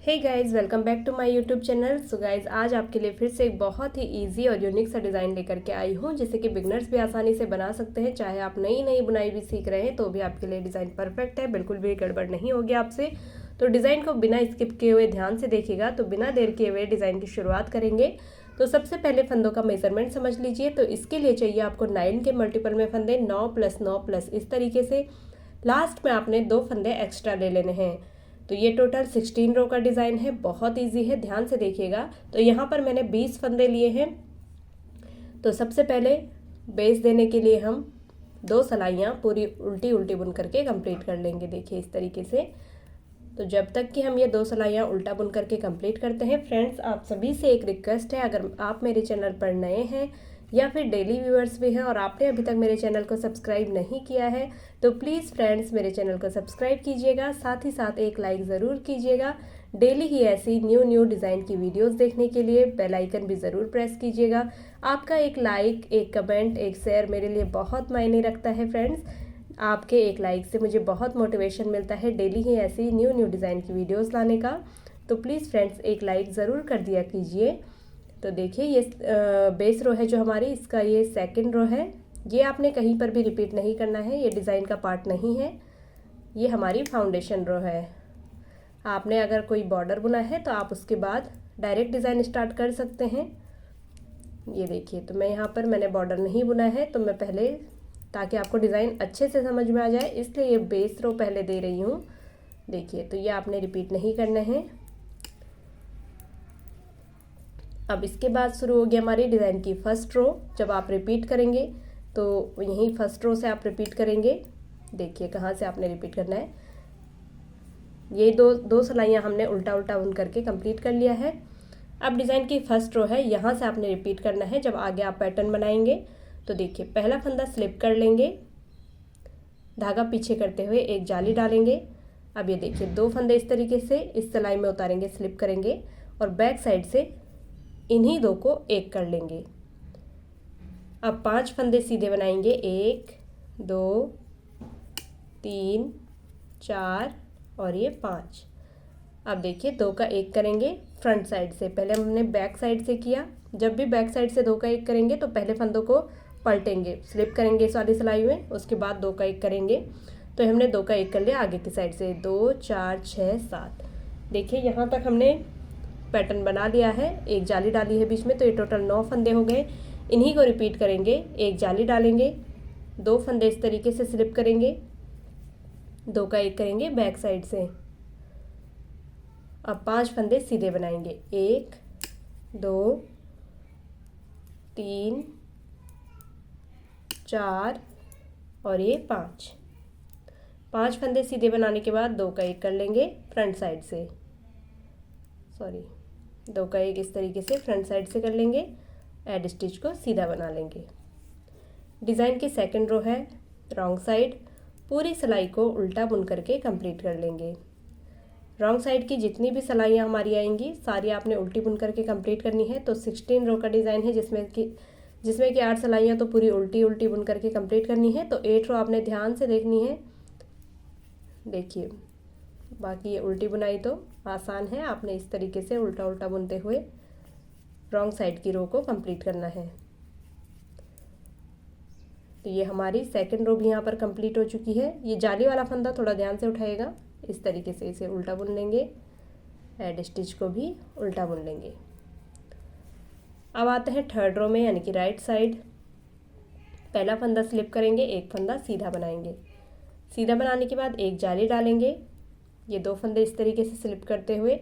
Hey guys, welcome back to my YouTube channel. So guys, आज आपके लिए फिर से एक बहुत ही इजी और यूनिक सा डिज़ाइन लेकर के आई हूँ जिसे कि बिगनर्स भी आसानी से बना सकते हैं। चाहे आप नई नई बुनाई भी सीख रहे हैं तो भी आपके लिए डिज़ाइन परफेक्ट है, बिल्कुल भी गड़बड़ नहीं होगी आपसे। तो डिज़ाइन को बिना स्किप किए हुए ध्यान से देखिएगा। तो बिना देर किए हुए डिज़ाइन की शुरुआत करेंगे। तो सबसे पहले फंदों का मेजरमेंट समझ लीजिए। तो इसके लिए चाहिए आपको 9 के मल्टीपल में फंदे, 9 + 9 + इस तरीके से। लास्ट में आपने 2 फंदे एक्स्ट्रा ले लेने हैं। तो ये टोटल 16 रो का डिज़ाइन है, बहुत इजी है, ध्यान से देखिएगा। तो यहाँ पर मैंने 20 फंदे लिए हैं। तो सबसे पहले बेस देने के लिए हम 2 सलाइयाँ पूरी उल्टी उल्टी बुन करके कंप्लीट कर लेंगे। देखिए इस तरीके से। तो जब तक कि हम ये 2 सलाइयाँ उल्टा बुन करके कंप्लीट करते हैं, फ्रेंड्स आप सभी से एक रिक्वेस्ट है, अगर आप मेरे चैनल पर नए हैं या फिर डेली व्यूअर्स भी हैं और आपने अभी तक मेरे चैनल को सब्सक्राइब नहीं किया है तो प्लीज़ फ्रेंड्स मेरे चैनल को सब्सक्राइब कीजिएगा, साथ ही साथ एक लाइक ज़रूर कीजिएगा। डेली ही ऐसी न्यू डिज़ाइन की वीडियोस देखने के लिए बेल आइकन भी ज़रूर प्रेस कीजिएगा। आपका एक लाइक, एक कमेंट, एक शेयर मेरे लिए बहुत मायने रखता है फ्रेंड्स। आपके एक लाइक से मुझे बहुत मोटिवेशन मिलता है डेली ही ऐसी न्यू डिज़ाइन की वीडियोस लाने का। तो प्लीज़ फ्रेंड्स एक लाइक ज़रूर कर दिया कीजिए। तो देखिए ये बेस रो है जो हमारी, इसका ये सेकंड रो है। ये आपने कहीं पर भी रिपीट नहीं करना है, ये डिज़ाइन का पार्ट नहीं है, ये हमारी फाउंडेशन रो है। आपने अगर कोई बॉर्डर बुना है तो आप उसके बाद डायरेक्ट डिज़ाइन स्टार्ट कर सकते हैं। ये देखिए, तो मैं यहाँ पर मैंने बॉर्डर नहीं बुना है, तो मैं पहले, ताकि आपको डिज़ाइन अच्छे से समझ में आ जाए, इसलिए ये बेस रो पहले दे रही हूँ। देखिए, तो ये आपने रिपीट नहीं करना है। अब इसके बाद शुरू हो गया हमारी डिज़ाइन की फर्स्ट रो। जब आप रिपीट करेंगे तो यहीं फर्स्ट रो से आप रिपीट करेंगे। देखिए कहाँ से आपने रिपीट करना है। ये दो सलाइयाँ हमने उल्टा उल्टा बुन करके कंप्लीट कर लिया है। अब डिज़ाइन की फर्स्ट रो है, यहाँ से आपने रिपीट करना है जब आगे आप पैटर्न बनाएंगे। तो देखिए पहला फंदा स्लिप कर लेंगे, धागा पीछे करते हुए एक जाली डालेंगे। अब ये देखिए 2 फंदे इस तरीके से इस सिलाई में उतारेंगे, स्लिप करेंगे और बैक साइड से इन्हीं 2 को एक कर लेंगे। अब 5 फंदे सीधे बनाएंगे, 1 2 3 4 और ये 5। अब देखिए 2 का एक करेंगे फ्रंट साइड से, पहले हमने बैक साइड से किया। जब भी बैक साइड से 2 का एक करेंगे तो पहले फंदों को पलटेंगे, स्लिप करेंगे इस वाली सिलाई में, उसके बाद 2 का एक करेंगे। तो हमने 2 का एक कर लिया आगे की साइड से, 2 4 6 7। देखिए यहाँ तक हमने पैटर्न बना लिया है, एक जाली डाली है बीच में, तो ये टोटल 9 फंदे हो गए। इन्हीं को रिपीट करेंगे, एक जाली डालेंगे, 2 फंदे इस तरीके से स्लिप करेंगे, 2 का एक करेंगे बैक साइड से। अब 5 फंदे सीधे बनाएंगे, 1 2 3 4 और ये 5 फंदे सीधे बनाने के बाद 2 का एक कर लेंगे फ्रंट साइड से, 2 का एक इस तरीके से फ्रंट साइड से कर लेंगे, एड स्टिच को सीधा बना लेंगे। डिज़ाइन की सेकंड रो है, रॉन्ग साइड पूरी सिलाई को उल्टा बुन करके कंप्लीट कर लेंगे। रॉन्ग साइड की जितनी भी सिलाइयाँ हमारी आएंगी सारी आपने उल्टी बुन करके कंप्लीट करनी है। तो 16 रो का डिज़ाइन है जिसमें कि 8 सिलाइयाँ तो पूरी उल्टी उल्टी बुन करके कंप्लीट करनी है। तो 8 रो आपने ध्यान से देखनी है। देखिए बाकी ये उल्टी बुनाई तो आसान है, आपने इस तरीके से उल्टा उल्टा बुनते हुए रॉन्ग साइड की रो को कंप्लीट करना है। तो ये हमारी सेकंड रो भी यहाँ पर कंप्लीट हो चुकी है। ये जाली वाला फंदा थोड़ा ध्यान से उठाएगा, इस तरीके से इसे उल्टा बुन लेंगे, एड स्टिच को भी उल्टा बुन लेंगे। अब आते हैं थर्ड रो में, यानी कि राइट साइड। पहला फंदा स्लिप करेंगे, एक फंदा सीधा बनाएंगे। सीधा बनाने के बाद एक जाली डालेंगे, ये 2 फंदे इस तरीके से स्लिप करते हुए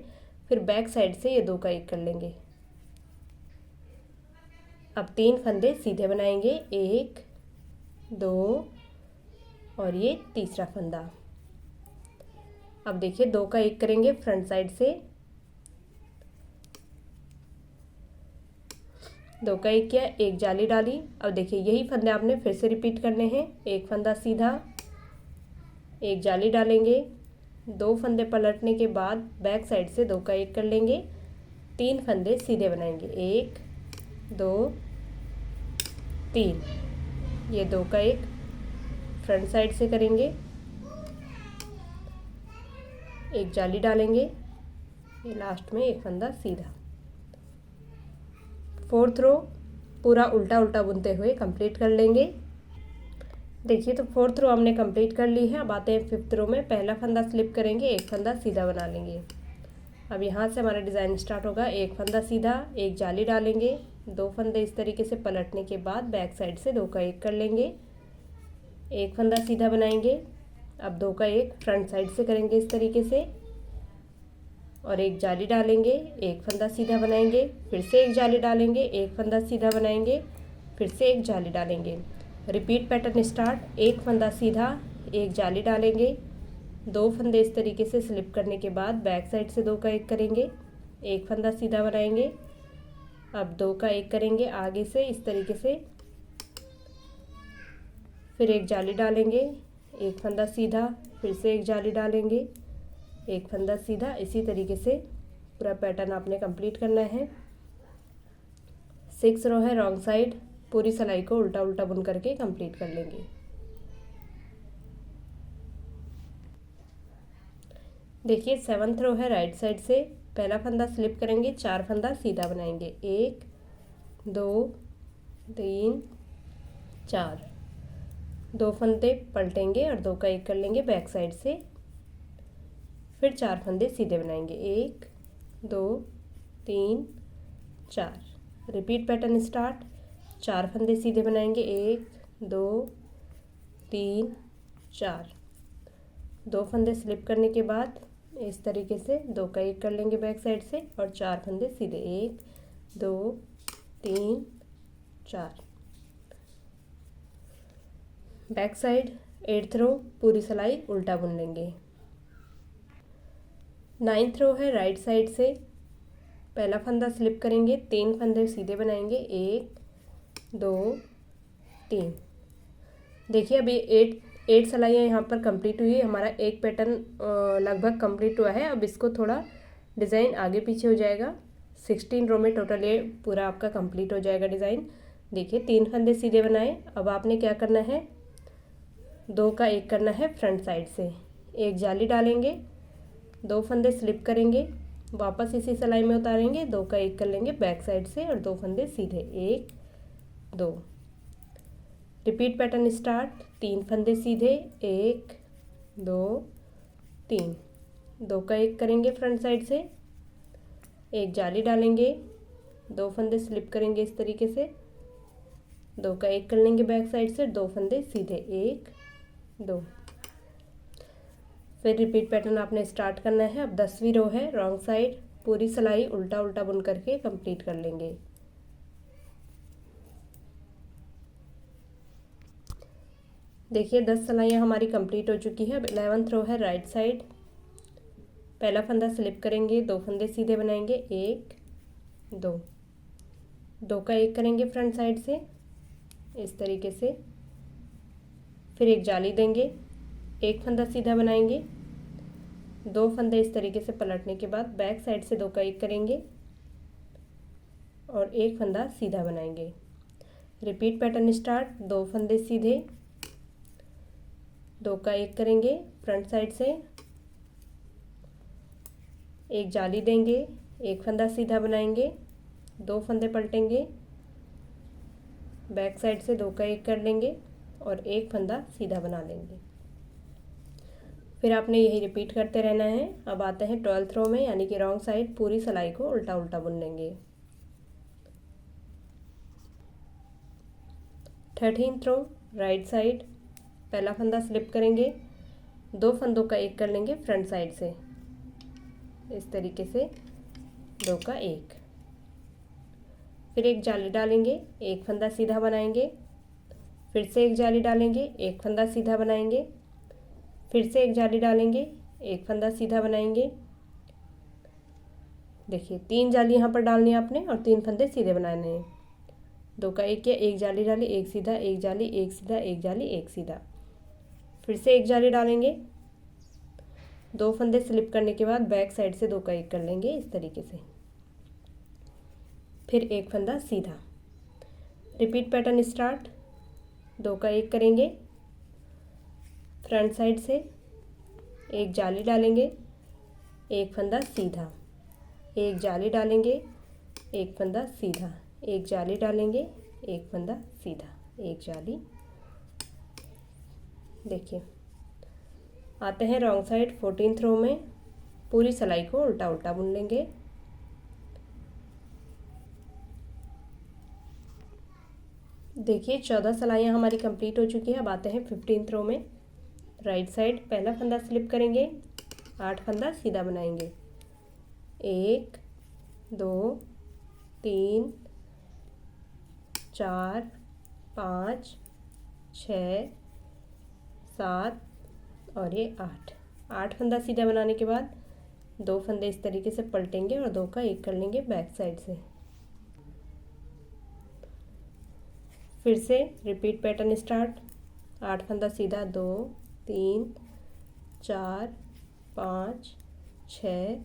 फिर बैक साइड से ये 2 का एक कर लेंगे। अब 3 फंदे सीधे बनाएंगे, 1 2 और ये तीसरा फंदा। अब देखिए 2 का एक करेंगे फ्रंट साइड से, 2 का एक किया, एक जाली डाली। अब देखिए यही फंदे आपने फिर से रिपीट करने हैं, एक फंदा सीधा, एक जाली डालेंगे, 2 फंदे पलटने के बाद बैक साइड से 2 का एक कर लेंगे, 3 फंदे सीधे बनाएंगे, 1 2 3। ये 2 का एक फ्रंट साइड से करेंगे, एक जाली डालेंगे, ये लास्ट में एक फंदा सीधा। फोर्थ रो पूरा उल्टा उल्टा बुनते हुए कंप्लीट कर लेंगे। देखिए तो फोर्थ रो हमने कंप्लीट कर ली है। अब आते हैं फिफ्थ रो में, पहला फंदा स्लिप करेंगे, एक फंदा सीधा बना लेंगे। अब यहाँ से हमारा डिज़ाइन स्टार्ट होगा। एक फंदा सीधा, एक जाली डालेंगे, दो फंदे इस तरीके से पलटने के बाद बैक साइड से दो का एक कर लेंगे, एक फंदा सीधा बनाएंगे। अब दो का एक फ्रंट साइड से करेंगे इस तरीके से, और एक जाली डालेंगे, एक फंदा सीधा बनाएंगे, फिर से एक जाली डालेंगे, एक फंदा सीधा बनाएंगे, फिर से एक जाली डालेंगे। Repeat pattern start. एक फंदा सीधा, एक जाली डालेंगे, दो फंदे इस तरीके से स्लिप करने के बाद बैक साइड से दो का एक करेंगे, एक फंदा सीधा बनाएंगे। अब दो का एक करेंगे आगे से इस तरीके से, फिर एक जाली डालेंगे, एक फंदा सीधा, फिर से एक जाली डालेंगे, एक फंदा सीधा। इसी तरीके से पूरा पैटर्न आपने कंप्लीट करना है। 6 रो है रॉन्ग साइड, पूरी सिलाई को उल्टा उल्टा बुन करके कंप्लीट कर लेंगे। देखिए 7th रो है राइट साइड से, पहला फंदा स्लिप करेंगे, 4 फंदा सीधा बनाएंगे, 1 2 3 4, दो फंदे पलटेंगे और दो का एक कर लेंगे बैक साइड से, फिर 4 फंदे सीधे बनाएंगे, 1 2 3 4। Repeat pattern start. 4 फंदे सीधे बनाएंगे, 1 2 3 4, दो फंदे स्लिप करने के बाद इस तरीके से दो का एक कर लेंगे बैक साइड से, और 4 फंदे सीधे, 1 2 3 4। बैक साइड 8th रो पूरी सिलाई उल्टा बुन लेंगे। 9th रो है राइट साइड से, पहला फंदा स्लिप करेंगे, 3 फंदे सीधे बनाएंगे, 1 2 3। देखिए अभी 8 सिलाइयाँ यहाँ पर कंप्लीट हुई है। हमारा एक पैटर्न लगभग कंप्लीट हुआ है। अब इसको थोड़ा डिज़ाइन आगे पीछे हो जाएगा। 16 रो में टोटल ये पूरा आपका कंप्लीट हो जाएगा डिज़ाइन। देखिए 3 फंदे सीधे बनाए। अब आपने क्या करना है, दो का एक करना है फ्रंट साइड से, एक जाली डालेंगे, दो फंदे स्लिप करेंगे, वापस इसी सिलाई में उतारेंगे, दो का एक कर लेंगे बैक साइड से और दो फंदे सीधे, 1 2। Repeat pattern start. 3 फंदे सीधे, 1 2 3, दो का एक करेंगे फ्रंट साइड से, एक जाली डालेंगे, दो फंदे स्लिप करेंगे इस तरीके से, दो का एक कर लेंगे बैक साइड से, दो फंदे सीधे, 1 2। फिर रिपीट पैटर्न आपने स्टार्ट करना है। अब 10वीं रो है रॉन्ग साइड, पूरी सिलाई उल्टा उल्टा बुन करके कंप्लीट कर लेंगे। देखिए 10 सिलाइयाँ हमारी कंप्लीट हो चुकी है। अब 11th रो है राइट साइड, पहला फंदा स्लिप करेंगे, दो फंदे सीधे बनाएंगे, 1 2, दो का एक करेंगे फ्रंट साइड से इस तरीके से, फिर एक जाली देंगे, एक फंदा सीधा बनाएंगे, दो फंदे इस तरीके से पलटने के बाद बैक साइड से दो का एक करेंगे और एक फंदा सीधा बनाएंगे। Repeat pattern start. दो फंदे सीधे, दो का एक करेंगे फ्रंट साइड से, एक जाली देंगे, एक फंदा सीधा बनाएंगे, दो फंदे पलटेंगे, बैक साइड से दो का एक कर लेंगे और एक फंदा सीधा बना लेंगे। फिर आपने यही रिपीट करते रहना है। अब आते हैं 12th रो में, यानी कि रॉन्ग साइड, पूरी सिलाई को उल्टा उल्टा बुन लेंगे। 13th रो राइट साइड, पहला फंदा स्लिप करेंगे, दो फंदों का एक कर लेंगे फ्रंट साइड से इस तरीके से, दो का एक, फिर एक जाली डालेंगे, एक फंदा सीधा बनाएंगे, फिर से एक जाली डालेंगे, एक फंदा सीधा बनाएंगे, फिर से एक जाली डालेंगे, एक फंदा सीधा बनाएंगे। देखिए 3 जाली यहाँ पर डालनी है आपने और 3 फंदे सीधे बनाने हैं। दो का एक किया, एक जाली डाली, एक सीधा, एक जाली, एक सीधा, एक जाली, एक सीधा, फिर से एक जाली डालेंगे, दो फंदे स्लिप करने के बाद बैक साइड से दो का एक कर लेंगे इस तरीके से, फिर एक फंदा सीधा। Repeat pattern start. दो का एक करेंगे फ्रंट साइड से, एक जाली डालेंगे, एक फंदा सीधा, एक जाली डालेंगे, एक फंदा सीधा, एक जाली डालेंगे, एक फंदा सीधा, एक जाली। देखिए आते हैं रॉन्ग साइड 14th रो में, पूरी सिलाई को उल्टा उल्टा बुन लेंगे। देखिए 14 सिलाइयाँ हमारी कंप्लीट हो चुकी है। अब आते हैं 15th रो में, राइट साइड पहला फंदा स्लिप करेंगे, 8 फंदा सीधा बनाएंगे, 1 2 3 4 5 6 7 और ये 8 फंदा सीधा बनाने के बाद 2 फंदे इस तरीके से पलटेंगे और 2 का 1 कर लेंगे बैक साइड से। फिर से रिपीट पैटर्न स्टार्ट, 8 फंदा सीधा, 2 3 4 5 6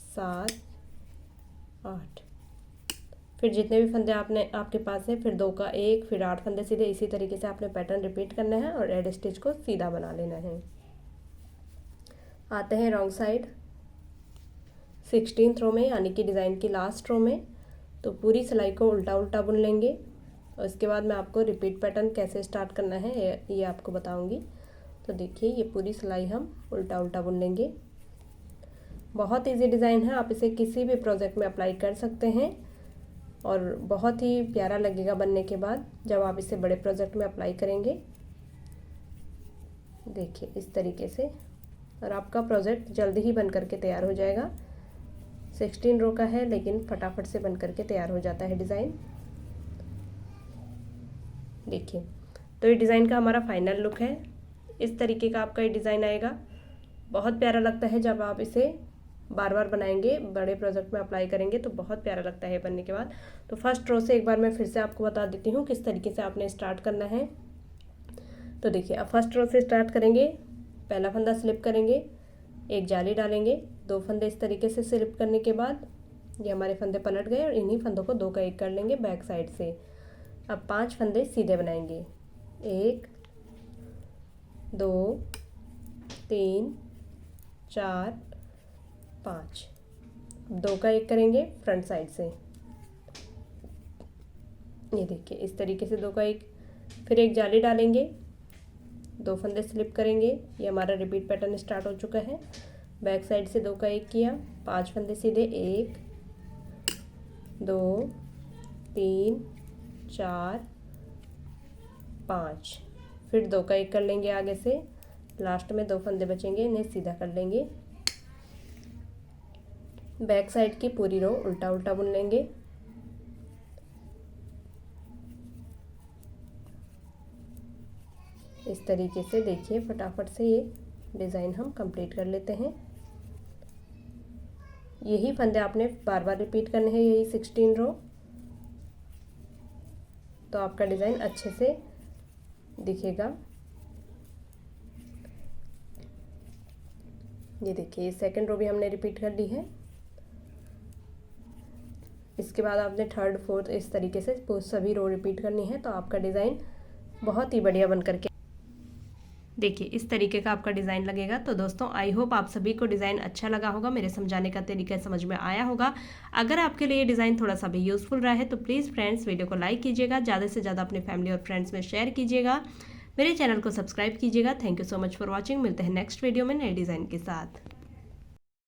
7 8। फिर जितने भी फंदे आपके पास है, फिर 2 का 1, फिर 8 फंदे सीधे। इसी तरीके से आपने पैटर्न रिपीट करना है और एड स्टिच को सीधा बना लेना है। आते हैं रॉन्ग साइड 16th रो में, यानी कि डिज़ाइन की लास्ट रो में। तो पूरी सिलाई को उल्टा उल्टा बुन लेंगे और इसके बाद मैं आपको रिपीट पैटर्न कैसे स्टार्ट करना है ये आपको बताऊंगी। तो देखिए ये पूरी सिलाई हम उल्टा उल्टा बुन लेंगे। बहुत इजी डिज़ाइन है, आप इसे किसी भी प्रोजेक्ट में अप्लाई कर सकते हैं और बहुत ही प्यारा लगेगा बनने के बाद जब आप इसे बड़े प्रोजेक्ट में अप्लाई करेंगे। देखिए इस तरीके से, और आपका प्रोजेक्ट जल्दी ही बन करके तैयार हो जाएगा। 16 रो का है लेकिन फटाफट से बन करके तैयार हो जाता है डिज़ाइन। देखिए तो ये डिज़ाइन का हमारा फाइनल लुक है। इस तरीके का आपका ये डिज़ाइन आएगा। बहुत प्यारा लगता है जब आप इसे बार बार बनाएंगे, बड़े प्रोजेक्ट में अप्लाई करेंगे तो बहुत प्यारा लगता है बनने के बाद। तो फर्स्ट रो से एक बार मैं फिर से आपको बता देती हूँ किस तरीके से आपने स्टार्ट करना है। तो देखिए अब फर्स्ट रो से स्टार्ट करेंगे, पहला फंदा स्लिप करेंगे, एक जाली डालेंगे, 2 फंदे इस तरीके से स्लिप करने के बाद ये हमारे फंदे पलट गए और इन्हीं फंदों को 2 का 1 कर लेंगे बैक साइड से। अब 5 फंदे सीधे बनाएंगे, 1 2 3 4 5। 2 का 1 करेंगे फ्रंट साइड से। ये देखिए इस तरीके से 2 का 1, फिर एक जाली डालेंगे, 2 फंदे स्लिप करेंगे। ये हमारा रिपीट पैटर्न स्टार्ट हो चुका है। बैक साइड से 2 का 1 किया, 5 फंदे सीधे, 1 2 3 4 5। फिर 2 का 1 कर लेंगे आगे से, लास्ट में 2 फंदे बचेंगे, इन्हें सीधा कर लेंगे। बैक साइड की पूरी रो उल्टा उल्टा बुन लेंगे। इस तरीके से देखिए फटाफट से ये डिज़ाइन हम कंप्लीट कर लेते हैं। यही फंदे आपने बार बार रिपीट करने हैं, यही 16 रो, तो आपका डिज़ाइन अच्छे से दिखेगा। ये देखिए सेकंड रो भी हमने रिपीट कर ली है। इसके बाद आपने थर्ड फोर्थ इस तरीके से सभी रो रिपीट करनी है, तो आपका डिज़ाइन बहुत ही बढ़िया बन करके देखिए इस तरीके का आपका डिज़ाइन लगेगा। तो दोस्तों आई होप आप सभी को डिज़ाइन अच्छा लगा होगा, मेरे समझाने का तरीका समझ में आया होगा। अगर आपके लिए ये डिज़ाइन थोड़ा सा भी यूज़फुल रहा है तो प्लीज़ फ्रेंड्स वीडियो को लाइक कीजिएगा, ज़्यादा से ज़्यादा अपने फैमिली और फ्रेंड्स में शेयर कीजिएगा, मेरे चैनल को सब्सक्राइब कीजिएगा। Thank you so much for watching. मिलते हैं नेक्स्ट वीडियो में नए डिज़ाइन के साथ।